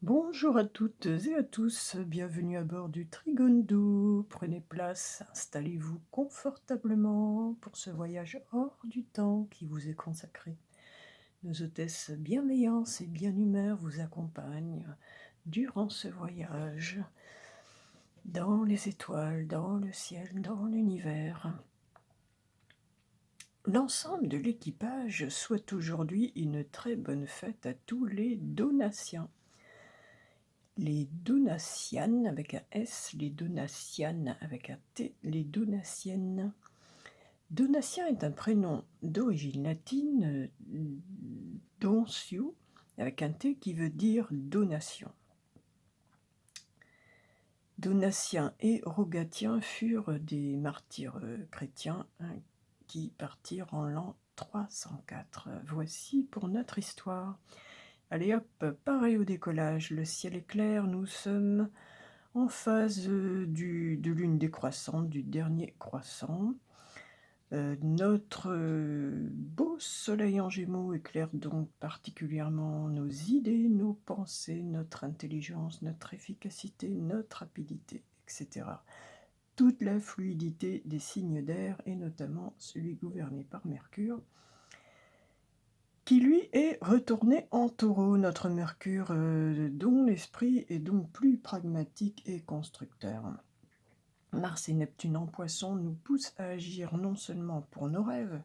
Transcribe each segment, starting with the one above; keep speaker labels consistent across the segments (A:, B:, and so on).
A: Bonjour à toutes et à tous, bienvenue à bord du Trigondo. Prenez place, installez-vous confortablement pour ce voyage hors du temps qui vous est consacré. Nos hôtesses bienveillance et bien humeur vous accompagnent durant ce voyage dans les étoiles, dans le ciel, dans l'univers. L'ensemble de l'équipage souhaite aujourd'hui une très bonne fête à tous les Donatiens. Les Donatianes avec un S, les Donatianes avec un T, les Donatiennes. Donatien est un prénom d'origine latine, donciu, avec un T qui veut dire donation. Donatiens et Rogatiens furent des martyrs chrétiens qui partirent en l'an 304. Voici pour notre histoire. Allez hop, pareil au décollage, le ciel est clair, nous sommes en phase de lune décroissante, du dernier croissant. Notre beau soleil en Gémeaux éclaire donc particulièrement nos idées, nos pensées, notre intelligence, notre efficacité, notre rapidité, etc. Toute la fluidité des signes d'air, et notamment celui gouverné par Mercure, qui lui est retourné en Taureau, notre Mercure, dont l'esprit est donc plus pragmatique et constructeur. Mars et Neptune en Poisson nous poussent à agir non seulement pour nos rêves,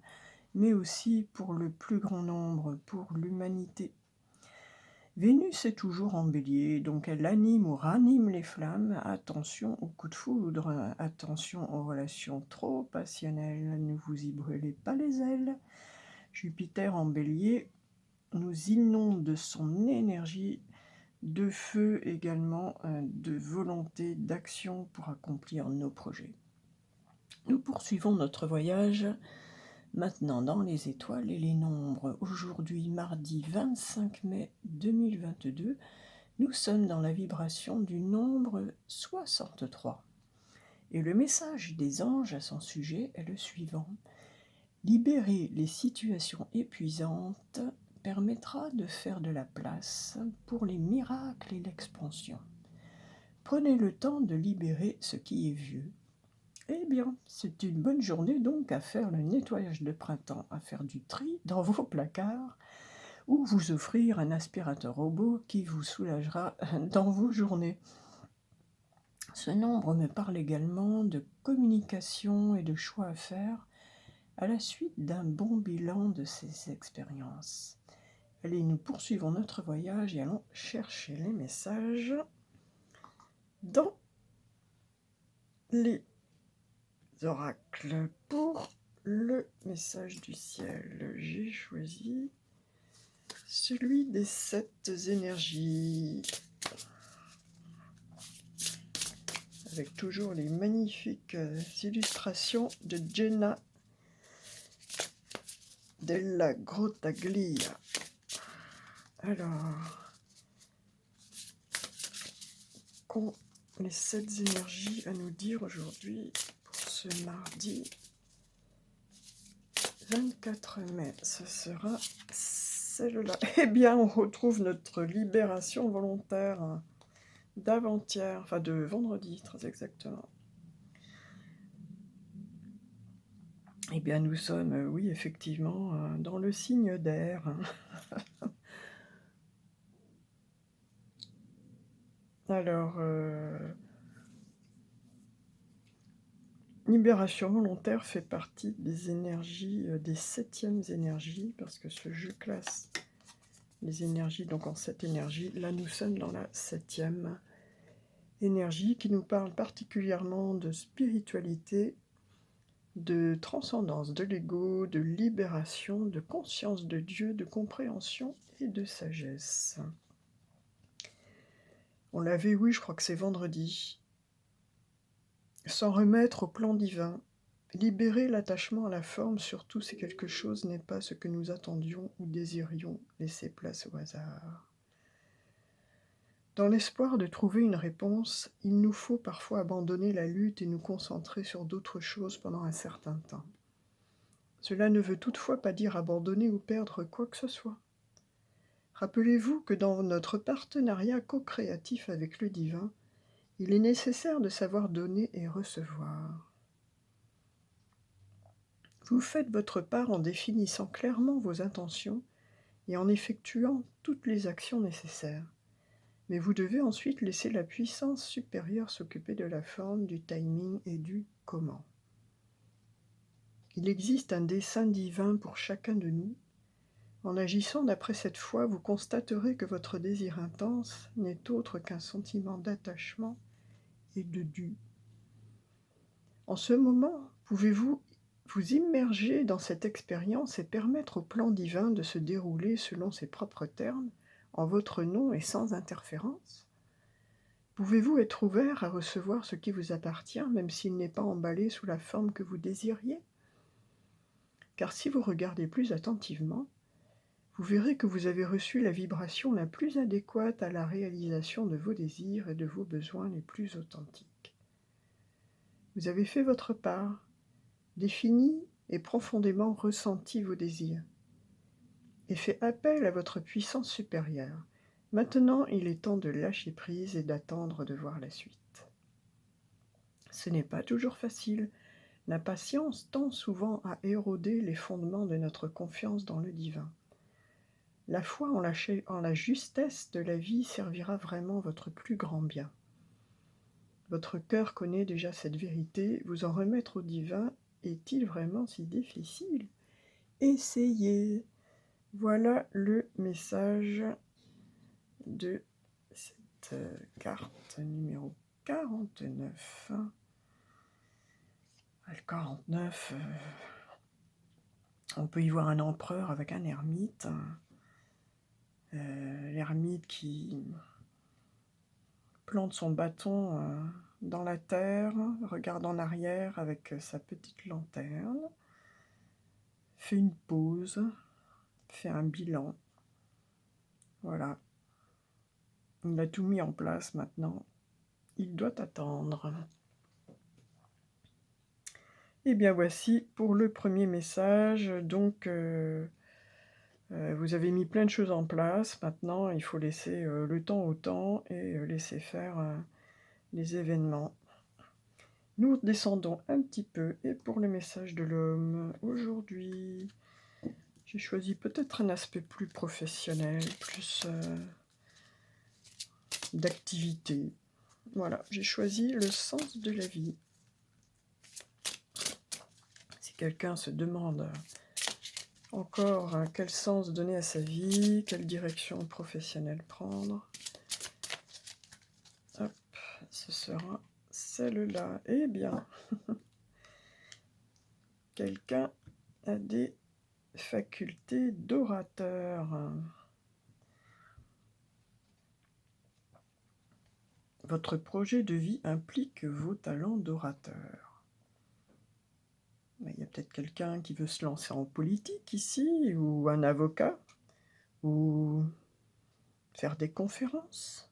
A: mais aussi pour le plus grand nombre, pour l'humanité. Vénus est toujours en Bélier, donc elle anime ou ranime les flammes. Attention aux coups de foudre, attention aux relations trop passionnelles, ne vous y brûlez pas les ailes. Jupiter en Bélier nous inonde de son énergie de feu également, de volonté, d'action pour accomplir nos projets. Nous poursuivons notre voyage maintenant dans les étoiles et les nombres. Aujourd'hui, mardi 25 mai 2022, nous sommes dans la vibration du nombre 63. Et le message des anges à son sujet est le suivant. Libérer les situations épuisantes permettra de faire de la place pour les miracles et l'expansion. Prenez le temps de libérer ce qui est vieux. Eh bien, c'est une bonne journée donc à faire le nettoyage de printemps, à faire du tri dans vos placards ou vous offrir un aspirateur robot qui vous soulagera dans vos journées. Ce nombre me parle également de communication et de choix à faire à la suite d'un bon bilan de ces expériences. Allez, nous poursuivons notre voyage et allons chercher les messages dans les oracles. Pour le message du ciel, j'ai choisi celui des 7 énergies, avec toujours les magnifiques illustrations de Jenna della Grottaglia. Alors, qu'ont les 7 énergies à nous dire aujourd'hui pour ce mardi 24 mai? Ce sera celle-là. Eh bien, on retrouve notre libération volontaire d'avant-hier, enfin de vendredi, très exactement. Eh bien, nous sommes, oui, effectivement, dans le signe d'air. Alors, libération volontaire fait partie des énergies, des 7e énergies, parce que ce jeu classe les énergies donc en 7 énergies. Là, nous sommes dans la 7e énergie qui nous parle particulièrement de spiritualité, de transcendance de l'ego, de libération, de conscience de Dieu, de compréhension et de sagesse. On l'avait, oui, je crois que c'est vendredi. S'en remettre au plan divin, libérer l'attachement à la forme, surtout si quelque chose n'est pas ce que nous attendions ou désirions, laisser place au hasard. Dans l'espoir de trouver une réponse, il nous faut parfois abandonner la lutte et nous concentrer sur d'autres choses pendant un certain temps. Cela ne veut toutefois pas dire abandonner ou perdre quoi que ce soit. Rappelez-vous que dans notre partenariat co-créatif avec le divin, il est nécessaire de savoir donner et recevoir. Vous faites votre part en définissant clairement vos intentions et en effectuant toutes les actions nécessaires. Mais vous devez ensuite laisser la puissance supérieure s'occuper de la forme, du timing et du comment. Il existe un dessein divin pour chacun de nous. En agissant d'après cette foi, vous constaterez que votre désir intense n'est autre qu'un sentiment d'attachement et de dû. En ce moment, pouvez-vous vous immerger dans cette expérience et permettre au plan divin de se dérouler selon ses propres termes, en votre nom et sans interférence? Pouvez-vous être ouvert à recevoir ce qui vous appartient, même s'il n'est pas emballé sous la forme que vous désiriez? Car si vous regardez plus attentivement, vous verrez que vous avez reçu la vibration la plus adéquate à la réalisation de vos désirs et de vos besoins les plus authentiques. Vous avez fait votre part, défini et profondément ressenti vos désirs, et fait appel à votre puissance supérieure. Maintenant, il est temps de lâcher prise et d'attendre de voir la suite. Ce n'est pas toujours facile. La patience tend souvent à éroder les fondements de notre confiance dans le divin. La foi en la justesse de la vie servira vraiment votre plus grand bien. Votre cœur connaît déjà cette vérité, vous en remettre au divin est-il vraiment si difficile? Essayez. Voilà le message de cette carte numéro 49. Le 49, on peut y voir un empereur avec un ermite. L'ermite qui plante son bâton dans la terre, regarde en arrière avec sa petite lanterne, fait une pause, fait un bilan. Voilà. Il a tout mis en place maintenant. Il doit attendre. Et bien voici pour le premier message. Donc, vous avez mis plein de choses en place. Maintenant, il faut laisser le temps au temps et laisser faire les événements. Nous descendons un petit peu. Et pour le message de l'homme, aujourd'hui, j'ai choisi peut-être un aspect plus professionnel, plus d'activité. Voilà, j'ai choisi le sens de la vie. Si quelqu'un se demande encore quel sens donner à sa vie, quelle direction professionnelle prendre, hop, ce sera celle-là. Eh bien, quelqu'un a des facultés d'orateur. Votre projet de vie implique vos talents d'orateur. Il y a peut-être quelqu'un qui veut se lancer en politique ici, ou un avocat, ou faire des conférences.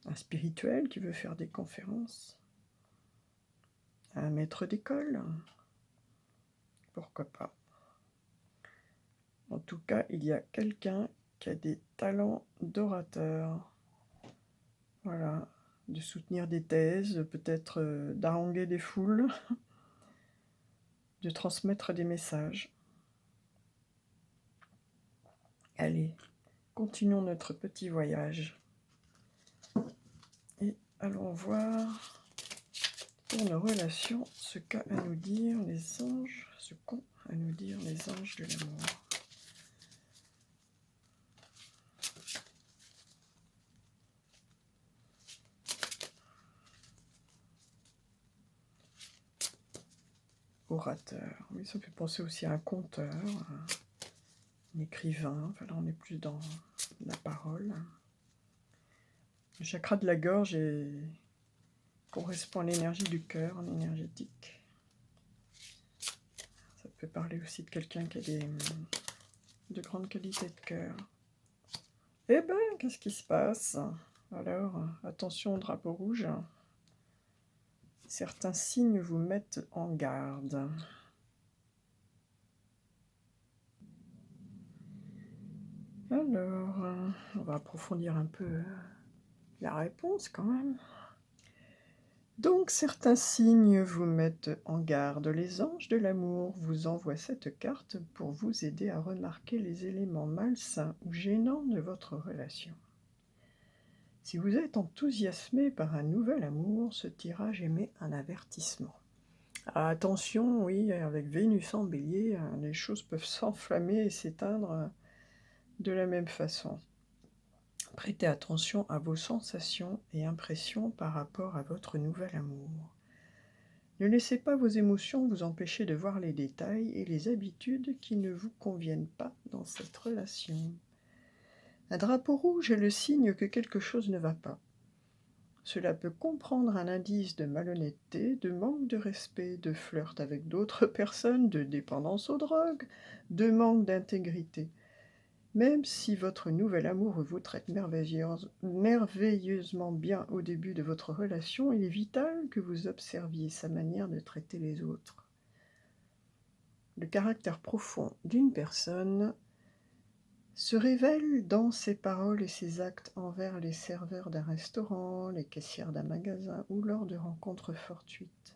A: Un spirituel qui veut faire des conférences. Un maître d'école. Pourquoi pas. En tout cas, il y a quelqu'un qui a des talents d'orateur. Voilà, de soutenir des thèses, peut-être d'haranguer des foules, de transmettre des messages. Allez, continuons notre petit voyage. Et allons voir pour nos relations ce qu'a à nous dire les anges, ce qu'ont à nous dire les anges de l'amour. Orateur, oui, ça fait penser aussi à un conteur, un écrivain. Enfin, là, on est plus dans la parole. Le chakra de la gorge correspond à l'énergie du cœur, en énergétique. Ça peut parler aussi de quelqu'un qui a de grandes qualités de cœur. Eh ben, qu'est-ce qui se passe? Alors, attention au drapeau rouge. Certains signes vous mettent en garde. Alors, on va approfondir un peu la réponse quand même. Donc, certains signes vous mettent en garde. Les anges de l'amour vous envoient cette carte pour vous aider à remarquer les éléments malsains ou gênants de votre relation. Si vous êtes enthousiasmé par un nouvel amour, ce tirage émet un avertissement. Attention, oui, avec Vénus en Bélier, les choses peuvent s'enflammer et s'éteindre de la même façon. Prêtez attention à vos sensations et impressions par rapport à votre nouvel amour. Ne laissez pas vos émotions vous empêcher de voir les détails et les habitudes qui ne vous conviennent pas dans cette relation. Un drapeau rouge est le signe que quelque chose ne va pas. Cela peut comprendre un indice de malhonnêteté, de manque de respect, de flirt avec d'autres personnes, de dépendance aux drogues, de manque d'intégrité. Même si votre nouvel amoureux vous traite merveilleusement bien au début de votre relation, il est vital que vous observiez sa manière de traiter les autres. Le caractère profond d'une personne se révèle dans ses paroles et ses actes envers les serveurs d'un restaurant, les caissières d'un magasin ou lors de rencontres fortuites.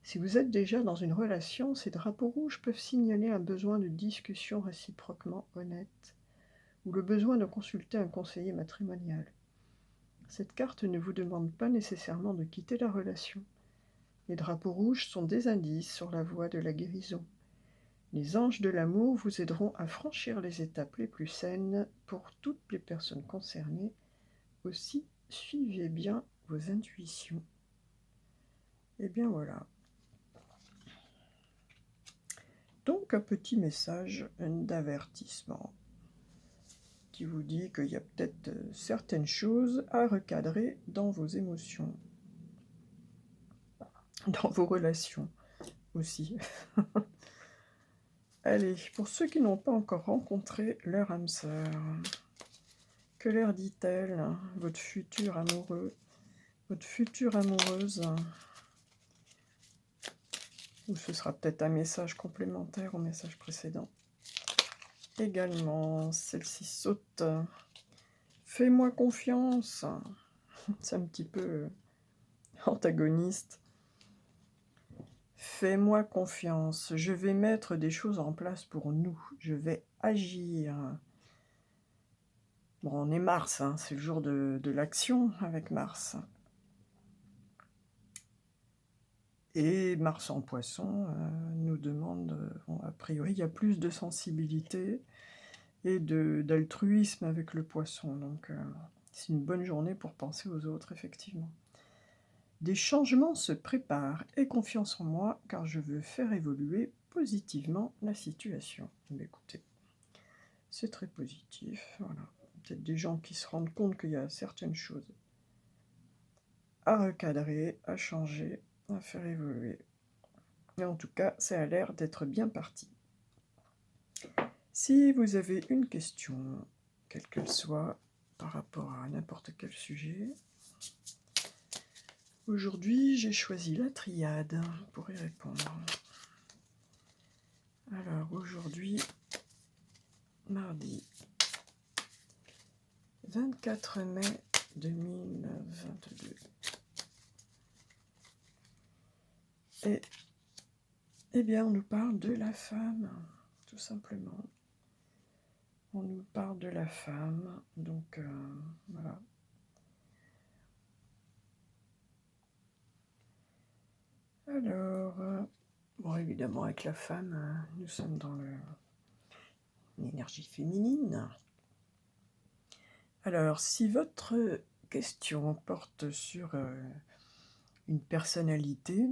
A: Si vous êtes déjà dans une relation, ces drapeaux rouges peuvent signaler un besoin de discussion réciproquement honnête ou le besoin de consulter un conseiller matrimonial. Cette carte ne vous demande pas nécessairement de quitter la relation. Les drapeaux rouges sont des indices sur la voie de la guérison. Les anges de l'amour vous aideront à franchir les étapes les plus saines pour toutes les personnes concernées. Aussi, suivez bien vos intuitions. Et bien voilà. Donc un petit message d'avertissement qui vous dit qu'il y a peut-être certaines choses à recadrer dans vos émotions, dans vos relations aussi. Allez, pour ceux qui n'ont pas encore rencontré leur âme sœur, que leur dit-elle, votre futur amoureux, votre future amoureuse? Ou ce sera peut-être un message complémentaire au message précédent. Également, celle-ci saute. Fais-moi confiance. C'est un petit peu antagoniste. Fais-moi confiance. Je vais mettre des choses en place pour nous. Je vais agir. Bon, on est Mars, hein, c'est le jour de l'action avec Mars. Et Mars en Poisson nous demande, bon, a priori, il y a plus de sensibilité et d'altruisme avec le Poisson. Donc, c'est une bonne journée pour penser aux autres, effectivement. Des changements se préparent. Aie confiance en moi, car je veux faire évoluer positivement la situation. Mais écoutez, c'est très positif. Voilà. Peut-être des gens qui se rendent compte qu'il y a certaines choses à recadrer, à changer, à faire évoluer. Mais en tout cas, ça a l'air d'être bien parti. Si vous avez une question, quelle qu'elle soit, par rapport à n'importe quel sujet, aujourd'hui, j'ai choisi la triade pour y répondre. Alors, aujourd'hui, mardi 24 mai 2022. Et, eh bien, on nous parle de la femme, tout simplement. On nous parle de la femme, donc voilà. Alors, bon, évidemment, avec la femme, nous sommes dans l'énergie féminine. Alors, si votre question porte sur une personnalité,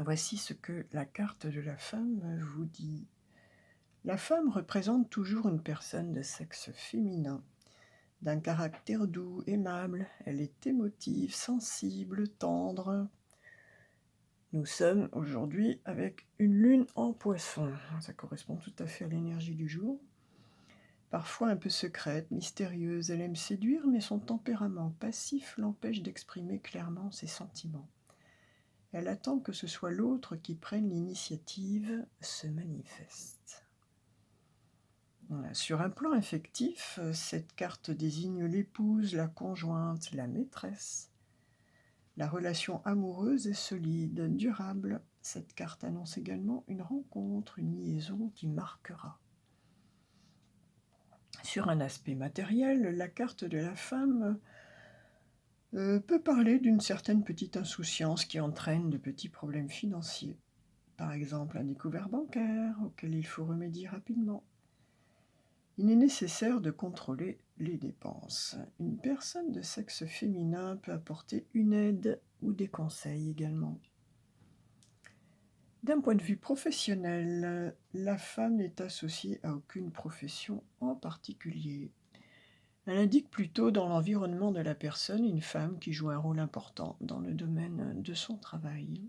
A: voici ce que la carte de la femme vous dit. La femme représente toujours une personne de sexe féminin, d'un caractère doux, aimable. Elle est émotive, sensible, tendre. Nous sommes aujourd'hui avec une lune en Poisson. Ça correspond tout à fait à l'énergie du jour. Parfois un peu secrète, mystérieuse, elle aime séduire, mais son tempérament passif l'empêche d'exprimer clairement ses sentiments. Elle attend que ce soit l'autre qui prenne l'initiative, se manifeste. Voilà. Sur un plan affectif, cette carte désigne l'épouse, la conjointe, la maîtresse. La relation amoureuse est solide, durable. Cette carte annonce également une rencontre, une liaison qui marquera. Sur un aspect matériel, la carte de la femme peut parler d'une certaine petite insouciance qui entraîne de petits problèmes financiers. Par exemple, un découvert bancaire auquel il faut remédier rapidement. Il est nécessaire de contrôler les dépenses. Une personne de sexe féminin peut apporter une aide ou des conseils également. D'un point de vue professionnel, la femme n'est associée à aucune profession en particulier. Elle indique plutôt dans l'environnement de la personne une femme qui joue un rôle important dans le domaine de son travail.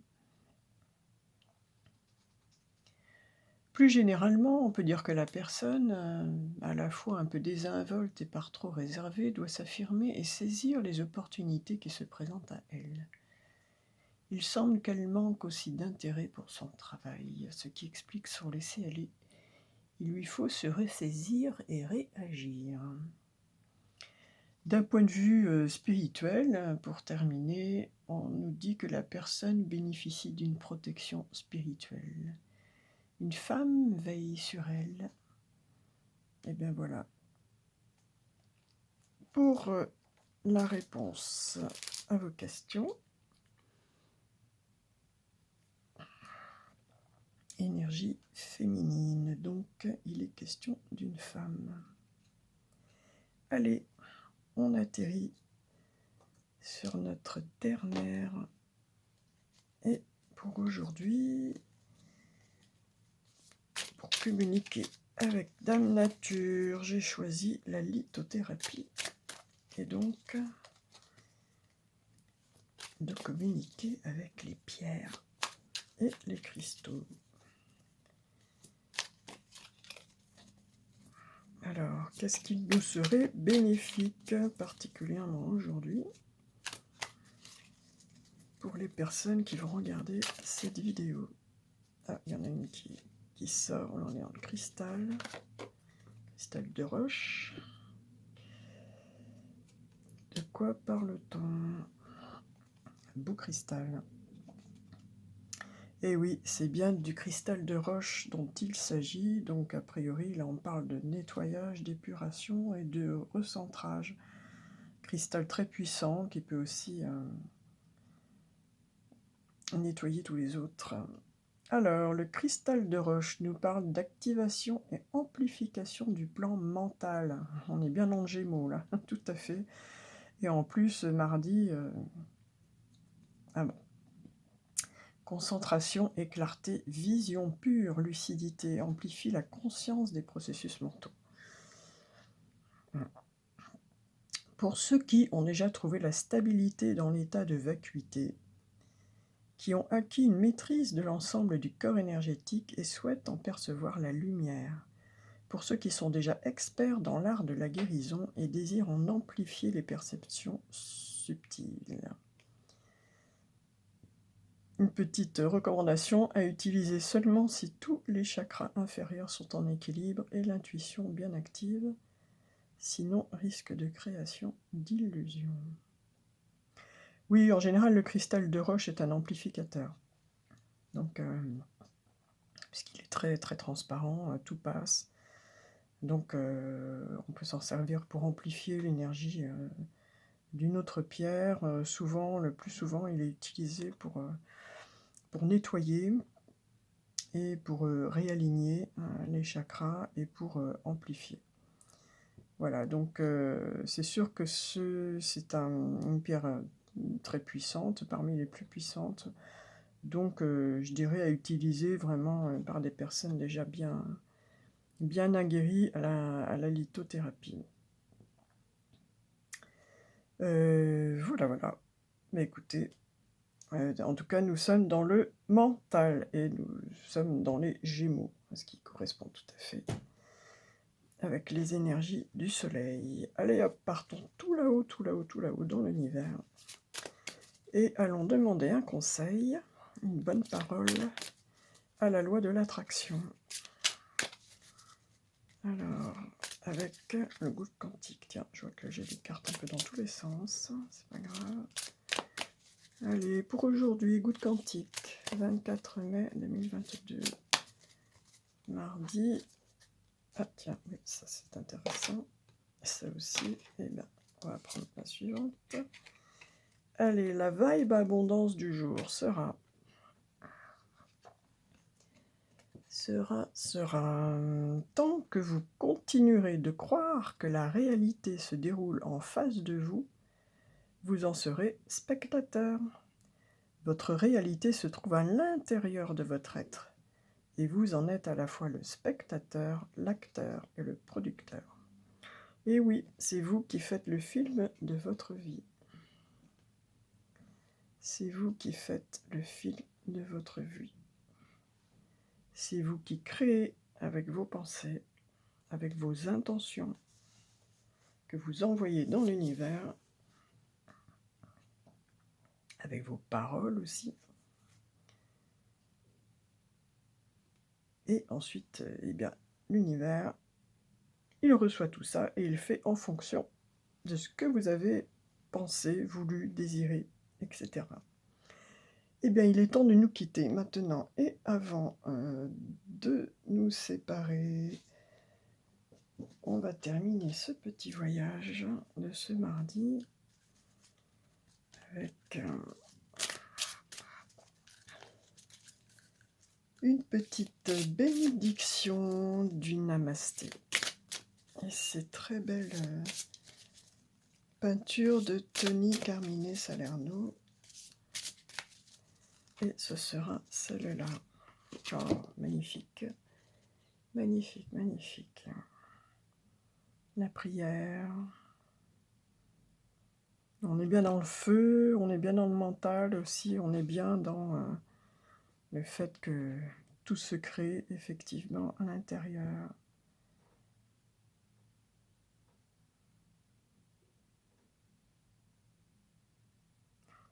A: Plus généralement, on peut dire que la personne, à la fois un peu désinvolte et par trop réservée, doit s'affirmer et saisir les opportunités qui se présentent à elle. Il semble qu'elle manque aussi d'intérêt pour son travail, ce qui explique son laisser-aller. Il lui faut se ressaisir et réagir. D'un point de vue spirituel, pour terminer, on nous dit que la personne bénéficie d'une protection spirituelle. Une femme veille sur elle. Et bien voilà. Pour la réponse à vos questions. Énergie féminine, donc il est question d'une femme. Allez, on atterrit sur notre terre-mère. Et pour aujourd'hui, pour communiquer avec Dame Nature, j'ai choisi la lithothérapie. Et donc, de communiquer avec les pierres et les cristaux. Alors, qu'est-ce qui nous serait bénéfique, particulièrement aujourd'hui, pour les personnes qui vont regarder cette vidéo? Ah, il y en a une qui sort, on est en cristal de roche. De quoi parle-t-on? Beau cristal. Et oui, c'est bien du cristal de roche dont il s'agit. Donc, a priori, là, on parle de nettoyage, d'épuration et de recentrage. Cristal très puissant qui peut aussi nettoyer tous les autres. Alors, le cristal de roche nous parle d'activation et amplification du plan mental. On est bien dans le Gémeaux, là, tout à fait. Et en plus, mardi... Ah bon. Concentration et clarté, vision pure, lucidité, amplifie la conscience des processus mentaux. Pour ceux qui ont déjà trouvé la stabilité dans l'état de vacuité, qui ont acquis une maîtrise de l'ensemble du corps énergétique et souhaitent en percevoir la lumière, pour ceux qui sont déjà experts dans l'art de la guérison et désirent en amplifier les perceptions subtiles. Une petite recommandation à utiliser seulement si tous les chakras inférieurs sont en équilibre et l'intuition bien active, sinon risque de création d'illusions. Oui, en général, le cristal de roche est un amplificateur. Donc, puisqu'il est très très transparent, tout passe. Donc, on peut s'en servir pour amplifier l'énergie d'une autre pierre. Le plus souvent, il est utilisé pour nettoyer et pour réaligner les chakras et pour amplifier. Voilà, donc c'est sûr que c'est une pierre très puissante, parmi les plus puissantes. Donc je dirais à utiliser vraiment par des personnes déjà bien aguerries à la lithothérapie. Voilà. Mais écoutez, en tout cas, nous sommes dans le mental et nous sommes dans les Gémeaux, ce qui correspond tout à fait avec les énergies du soleil. Allez hop, partons tout là-haut dans l'univers. Et allons demander un conseil, une bonne parole à la loi de l'attraction. Alors, avec le goutte quantique. Tiens, je vois que j'ai des cartes un peu dans tous les sens. C'est pas grave. Allez, pour aujourd'hui, goutte quantique. 24 mai 2022. Mardi. Ah tiens, oui, ça c'est intéressant. Ça aussi. Et bien, on va prendre la suivante. Allez, la vibe abondance du jour sera... Tant que vous continuerez de croire que la réalité se déroule en face de vous, vous en serez spectateur. Votre réalité se trouve à l'intérieur de votre être, et vous en êtes à la fois le spectateur, l'acteur et le producteur. Et oui, c'est vous qui faites le film de votre vie. C'est vous qui faites le film de votre vie. C'est vous qui créez avec vos pensées, avec vos intentions, que vous envoyez dans l'univers, avec vos paroles aussi. Et ensuite, eh bien, l'univers, il reçoit tout ça et il fait en fonction de ce que vous avez pensé, voulu, désiré, etc. Eh bien, il est temps de nous quitter maintenant. Et avant de nous séparer, on va terminer ce petit voyage de ce mardi avec une petite bénédiction du Namasté. Et c'est très belle peinture de Tony Carmine Salerno. Et ce sera celle-là. Oh, magnifique. Magnifique, magnifique. La prière. On est bien dans le feu, on est bien dans le mental aussi, on est bien dans le fait que tout se crée effectivement à l'intérieur.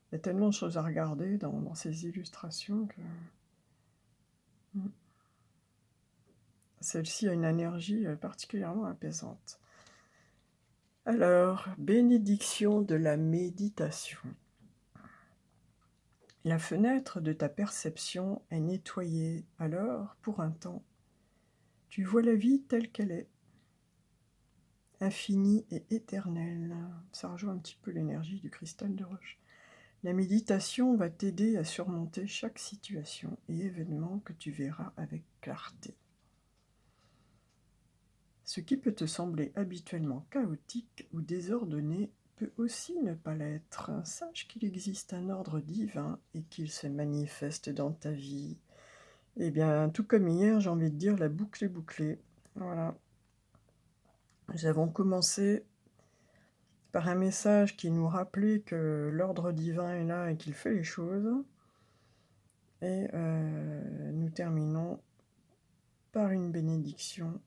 A: Il y a tellement de choses à regarder dans ces illustrations que... Celle-ci a une énergie particulièrement apaisante. Alors, bénédiction de la méditation. La fenêtre de ta perception est nettoyée, alors, pour un temps, tu vois la vie telle qu'elle est, infinie et éternelle. Ça rejoint un petit peu l'énergie du cristal de roche. La méditation va t'aider à surmonter chaque situation et événement que tu verras avec clarté. Ce qui peut te sembler habituellement chaotique ou désordonné peut aussi ne pas l'être. Sache qu'il existe un ordre divin et qu'il se manifeste dans ta vie. Eh bien, tout comme hier, j'ai envie de dire, la boucle est bouclée. Voilà. Nous avons commencé par un message qui nous rappelait que l'ordre divin est là et qu'il fait les choses. Et nous terminons par une bénédiction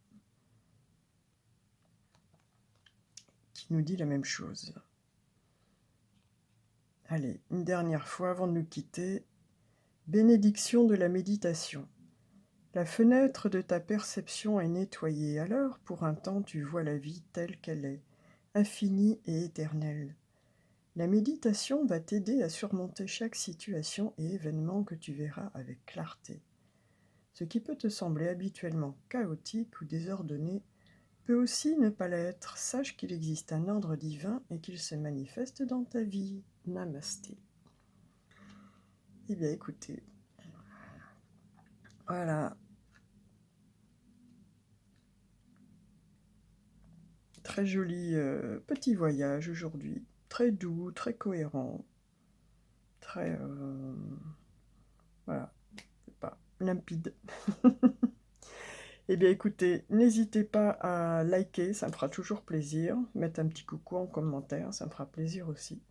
A: qui nous dit la même chose. Allez, une dernière fois avant de nous quitter. Bénédiction de la méditation. La fenêtre de ta perception est nettoyée, alors pour un temps tu vois la vie telle qu'elle est, infinie et éternelle. La méditation va t'aider à surmonter chaque situation et événement que tu verras avec clarté. Ce qui peut te sembler habituellement chaotique ou désordonné peut aussi ne pas l'être. Sache qu'il existe un ordre divin et qu'il se manifeste dans ta vie. Namasté. Eh bien écoutez, voilà. Très joli petit voyage aujourd'hui. Très doux, très cohérent. Très... voilà, c'est pas limpide. Eh bien écoutez, n'hésitez pas à liker, ça me fera toujours plaisir. Mettre un petit coucou en commentaire, ça me fera plaisir aussi.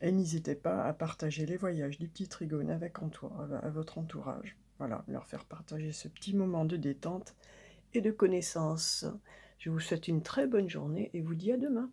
A: Et n'hésitez pas à partager les voyages du petit Trigone avec à votre entourage. Voilà, leur faire partager ce petit moment de détente et de connaissance. Je vous souhaite une très bonne journée et vous dis à demain.